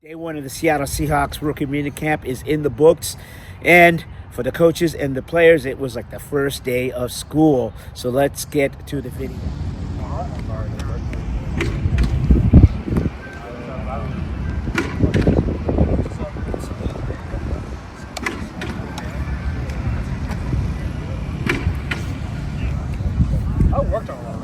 Day one of the Seattle Seahawks rookie minicamp is in the books, and for the coaches and the players, it was like the first day of school. So let's get to the video. I worked on a lot.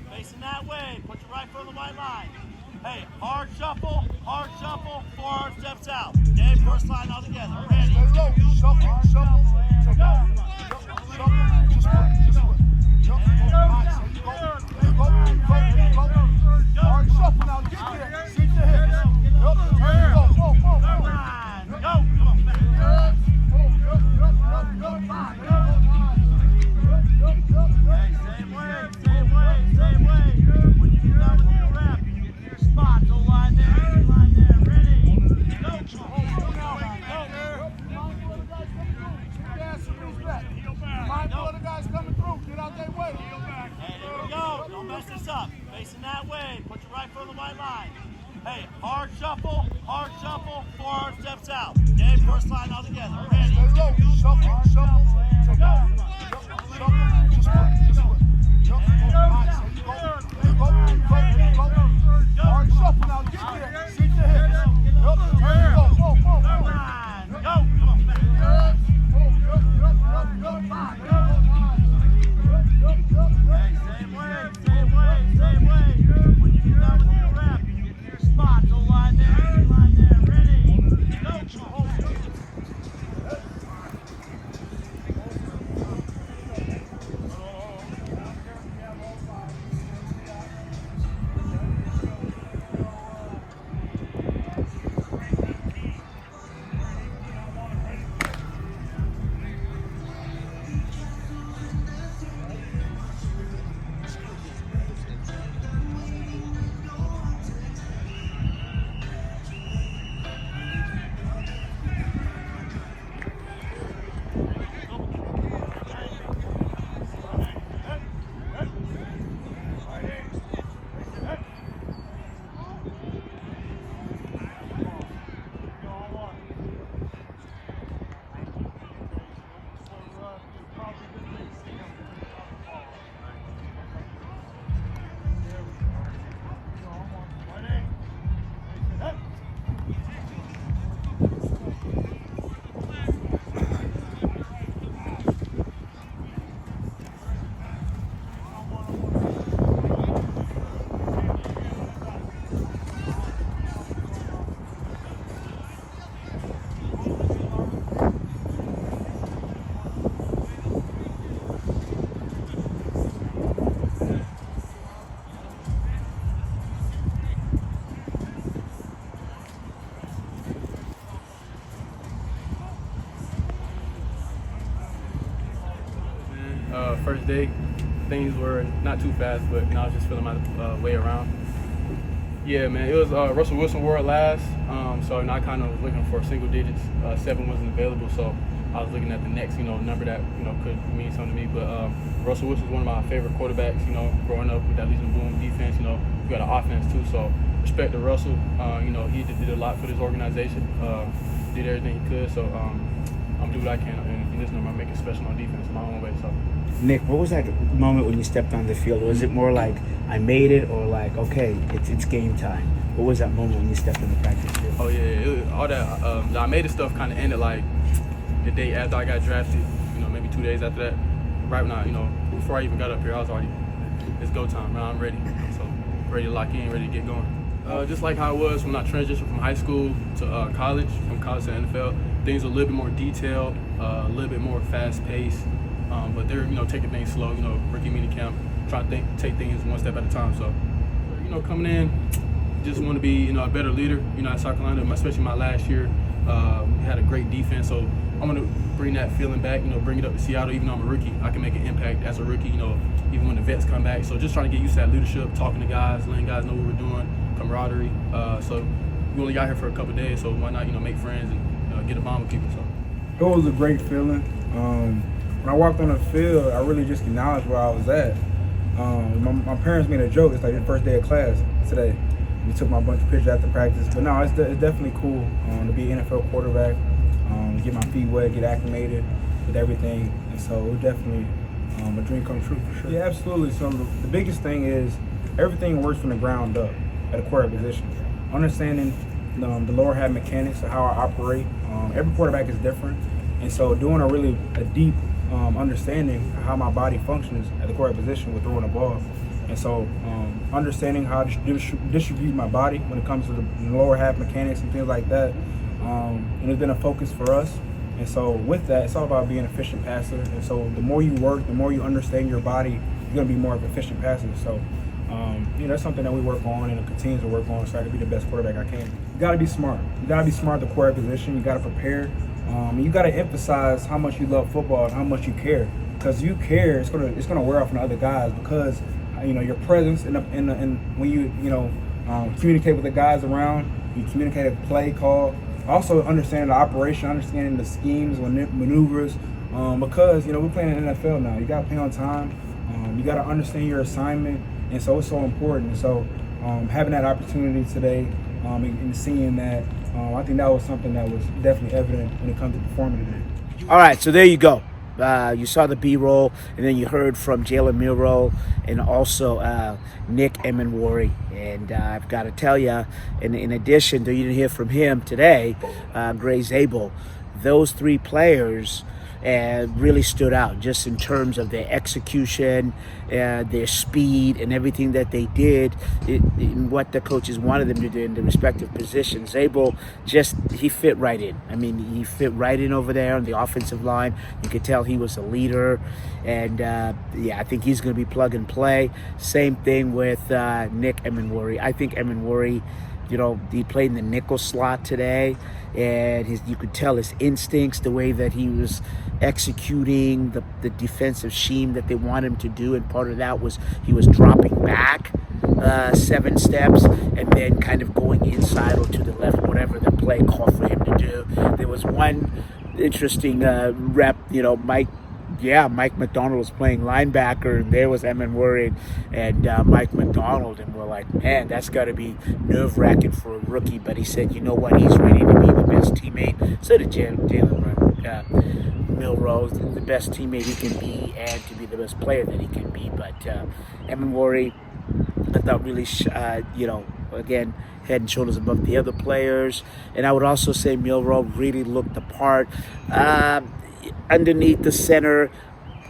Facing that way, put your right foot on the white line. Hey, hard shuffle, forward, steps out. Okay, first line all together. Ready? Go, shuffle, shuffle, take off. Shuffle, just work. Jump, go. Hard shuffle now, get there. Sink the hips. Go. Facing that way, put your right foot on the white line. Hey, hard shuffle, forward, steps out. Okay, first line all together. Ready? Go, shuffle, take off. Shuffle, just work. Jump, go. Hard shuffle now, get there. Sink the hips. Go. day, things were not too fast, but I was just feeling my way around. Yeah, man, it was Russell Wilson wore it last, so I kind of was looking for single digits. 7 wasn't available, so I was looking at the next, number that could mean something to me. But Russell Wilson's one of my favorite quarterbacks. Growing up with that Legion Boom defense, we got an offense too. So respect to Russell. He did a lot for this organization. Did everything he could. So I'm do what I can in this number. I'm making special on defense my own way. So. Nick, what was that moment when you stepped on the field? Was it more like I made it, or like okay, it's game time? What was that moment when you stepped on the practice field? Oh yeah, all that I made it stuff kind of ended like the day after I got drafted. Maybe 2 days after that. Right now, before I even got up here, I was already it's go time. Man, I'm ready. So ready to lock in, ready to get going. Just like how it was when I transitioned from high school to college, from college to NFL, things are a little bit more detailed, a little bit more fast paced. But they're taking things slow. Rookie mini camp, trying to take things one step at a time. So coming in, just want to be a better leader. At South Carolina, especially my last year, had a great defense. So I'm gonna bring that feeling back. Bring it up to Seattle. Even though I'm a rookie, I can make an impact as a rookie. Even when the vets come back. So just trying to get used to that leadership, talking to guys, letting guys know what we're doing, camaraderie. So we only got here for a couple of days, so why not make friends and get a bond with people. So it was a great feeling. When I walked on the field, I really just acknowledged where I was at. My parents made a joke. It's like the first day of class today. We took my bunch of pictures after practice. But no, it's definitely cool to be an NFL quarterback, get my feet wet, get acclimated with everything. And so it was definitely a dream come true for sure. Yeah, absolutely. So the biggest thing is everything works from the ground up at a quarterback position. Understanding the lower half mechanics of how I operate. Every quarterback is different. And so doing a deep understanding how my body functions at the quarterback position with throwing the ball. And so understanding how to distribute my body when it comes to the lower half mechanics and things like that. And it's been a focus for us. And so with that, it's all about being an efficient passer. And so the more you work, the more you understand your body, you're going to be more of an efficient passer. So that's something that we work on and continue to work on so I can be the best quarterback I can. You got to be smart. You got to be smart at the quarterback position. You got to prepare. You got to emphasize how much you love football and how much you care. Because you care, it's gonna wear off on other guys because your presence and when you communicate with the guys around, you communicate a play call. Also understanding the operation, understanding the schemes, maneuvers. Because we're playing in the NFL now. You got to play on time. You got to understand your assignment, and so it's so important. And so having that opportunity today and seeing that. I think that was something that was definitely evident when it comes to performing today. All right, so there you go. You saw the B-roll, and then you heard from Jalen Milroe and also Nick Emenwari. And I've got to tell you, in addition, though you didn't hear from him today, Gray Zabel, those three players really stood out just in terms of their execution, their speed, and everything that they did in what the coaches wanted them to do in the respective positions. Zabel he fit right in. I mean, he fit right in over there on the offensive line. You could tell he was a leader, and I think he's going to be plug and play. Same thing with Nick Emenwari. I think Emenwari, he played in the nickel slot today, and you could tell his instincts, the way that he was executing the defensive scheme that they want him to do, and part of that was he was dropping back 7 steps and then kind of going inside or to the left, whatever the play called for him to do. There was one interesting rep, Mike McDonald was playing linebacker, and there was Emenwari and Mike McDonald, and we're like, man, that's got to be nerve-wracking for a rookie. But he said, you know what, he's ready to be the best teammate. So did Jalen Milroe, the best teammate he can be, and to be the best player that he can be. But Emenwari, I thought really, again, head and shoulders above the other players. And I would also say Milroe really looked the part. Underneath the center,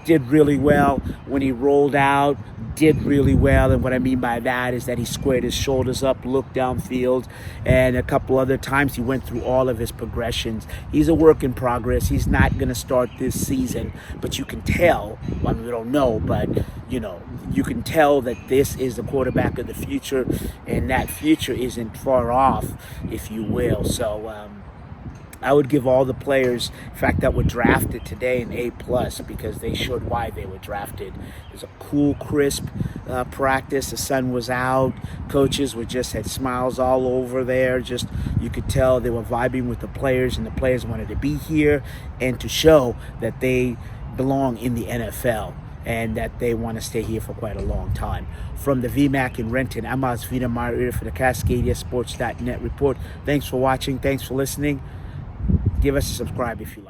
did really well. When he rolled out, did really well. And what I mean by that is that he squared his shoulders up, looked downfield, and a couple other times he went through all of his progressions. He's a work in progress. He's not going to start this season, but you can tell, we don't know, but you can tell that this is the quarterback of the future, and that future isn't far off, if you will. So I would give all the players, in fact, that were drafted today, an A+, because they showed why they were drafted. It was a cool, crisp practice. The sun was out. Coaches had smiles all over there. Just, you could tell they were vibing with the players, and the players wanted to be here and to show that they belong in the NFL and that they want to stay here for quite a long time. From the VMAC in Renton, I'm Asvina Marita for the CascadiaSports.net report. Thanks for watching. Thanks for listening. Give us a subscribe if you like.